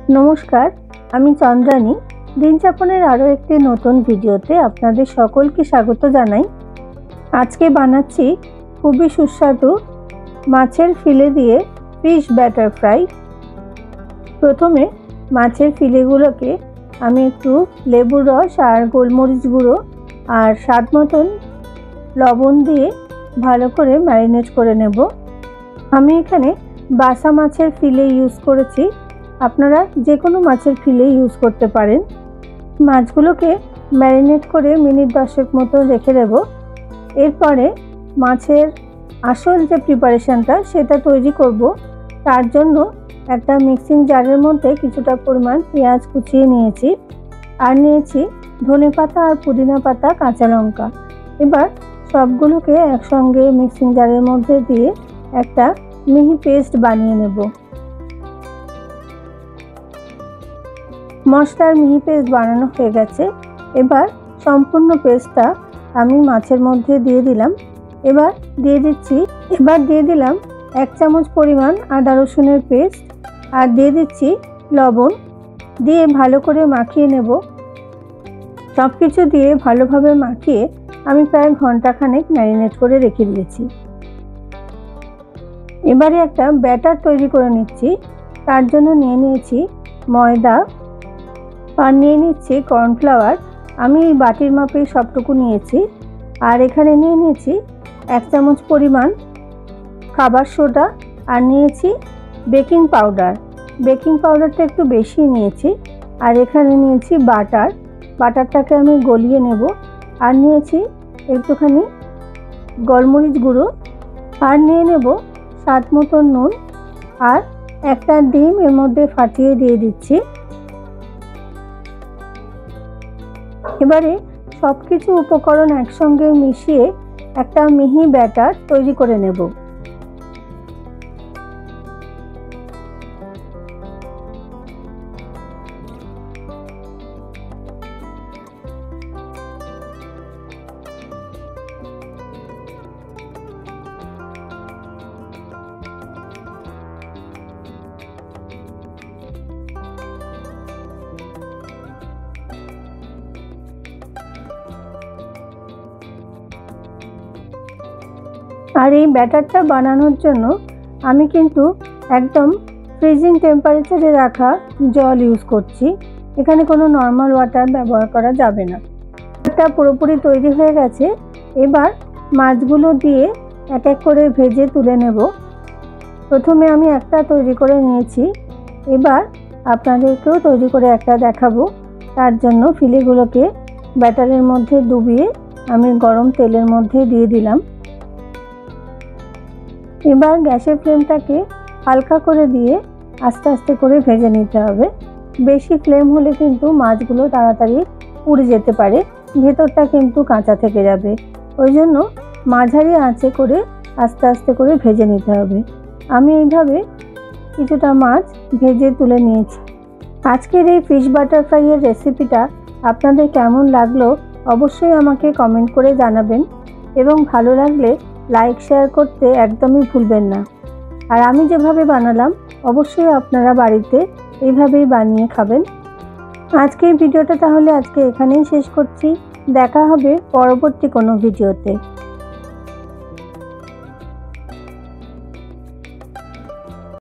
नमस्कार, आमी चंद्रानी दिनযাপনের आरो एकटी नतून भिडियोते आपनादेर सकलके स्वागत जानाई। आजके बानाচ্ছি खूबই सुस्वादु माछेर फिले दिए फिश बैटार फ्राई। प्रथमे माछेर फिलेगुलोके आमी एकटू लेबुर रस और गोलमरिच गुड़ो और स्वाद मतन लवण दिए भालो करे मैरिनेट करे नेब। आमी एखाने बासा माछेर फिले यूज करेছি, আপনারা যে কোনো মাছের ফিলে ইউজ করতে পারেন। মাছগুলোকে ম্যারিনেট করে মিনিট 10 মতো রেখে দেব। এরপরে মাছের আসল যে প্রিপারেশনটা সেটা তৈরি করব। তার জন্য একটা মিক্সিং জারের মধ্যে কিছুটা পরিমাণ পেঁয়াজ কুচিয়ে নিয়েছি আর নিয়েছি ধনেপাতা আর পুদিনা পাতা, কাঁচা লঙ্কা। এবার সবগুলোকে একসঙ্গে মিক্সিং জারের মধ্যে দিয়ে একটা মিহি পেস্ট বানিয়ে নেব। मशलार मिहि पेस्ट बनानो हो गेছে। এবার সম্পূর্ণ পেস্টটা আমি মাছের মধ্যে দিয়ে দিলাম। এবার দিয়ে দিলাম 1 চামচ পরিমাণ আদা রসুনের পেস্ট আর দিয়ে দিচ্ছি লবণ। দিয়ে ভালো করে মাখিয়ে নেব। সবকিছু দিয়ে ভালোভাবে মাখিয়ে আমি প্রায় ঘন্টা খানেক ম্যারিনেট করে রেখে দিয়েছি। এবারে একটা ব্যাটার তৈরি করে নিচ্ছি। তার জন্য নিয়ে নিয়েছি ময়দা আর নিয়ে নিচ্ছি কর্নফ্লাওয়ার। আমি এই বাটির মাপে সবটুকু নিয়েছি। আর এখানে নিয়ে নিয়েছি 1 চামচ পরিমাণ খাবার সোডা আর নিয়েছি বেকিং পাউডার। বেকিং পাউডারটা একটু বেশি নিয়েছি। আর এখানে নিয়েছি বাটারটাকে আমি গলিয়ে নেব। আর নিয়েছি একটুখানি গোলমরিচ গুঁড়ো আর নিয়ে নেব স্বাদ মতো নুন আর একটা ডিম এর মধ্যে ফাটিয়ে দিয়ে দিচ্ছি। এবারে সবকিছু উপকরণ একসঙ্গে মিশিয়ে একটা মিহি ব্যাটার তৈরি করে নেব। আর এই ব্যাটারটা বানানোর জন্য আমি কিন্তু একদম ফ্রিজিং টেম্পারেচারে রাখা জল ইউজ করছি। এখানে কোনো নর্মাল ওয়াটার ব্যবহার করা যাবে না। এটা পুরোপুরি তৈরি হয়ে গেছে। এবার মাছগুলো দিয়ে এক এক করে ভেজে তুলে নেব। প্রথমে আমি একটা তৈরি করে নিয়েছি। এবার আপনাদেরকেও তৈরি করে একটা দেখাবো। তার জন্য ফিলেগুলোকে ব্যাটারের মধ্যে ডুবিয়ে আমি গরম তেলের মধ্যে দিয়ে দিলাম। এবার গ্যাসের ফ্লেমটাকে হালকা করে দিয়ে আস্তে আস্তে করে ভেজে নিতে হবে। বেশি ফ্লেম হলে কিন্তু মাছগুলো তাড়াতাড়ি পুড়ে যেতে পারে, ভেতরটা কিন্তু কাঁচা থেকে যাবে। ওই জন্য মাঝারি আঁচে করে আস্তে আস্তে করে ভেজে নিতে হবে। আমি এইভাবে কিছুটা মাছ ভেজে তুলে নিয়েছি। আজকের এই ফিশ বাটার ফ্রাইয়ের রেসিপিটা আপনাদের কেমন লাগলো অবশ্যই আমাকে কমেন্ট করে জানাবেন এবং ভালো লাগলে লাইক শেয়ার করতে একদমই ভুলবেন না। আর আমি যেভাবে বানালাম অবশ্যই আপনারা বাড়িতে এইভাবেই বানিয়ে খাবেন। আজকের ভিডিওটা তাহলে এখানেই শেষ করছি। দেখা হবে পরবর্তী কোনো ভিডিওতে।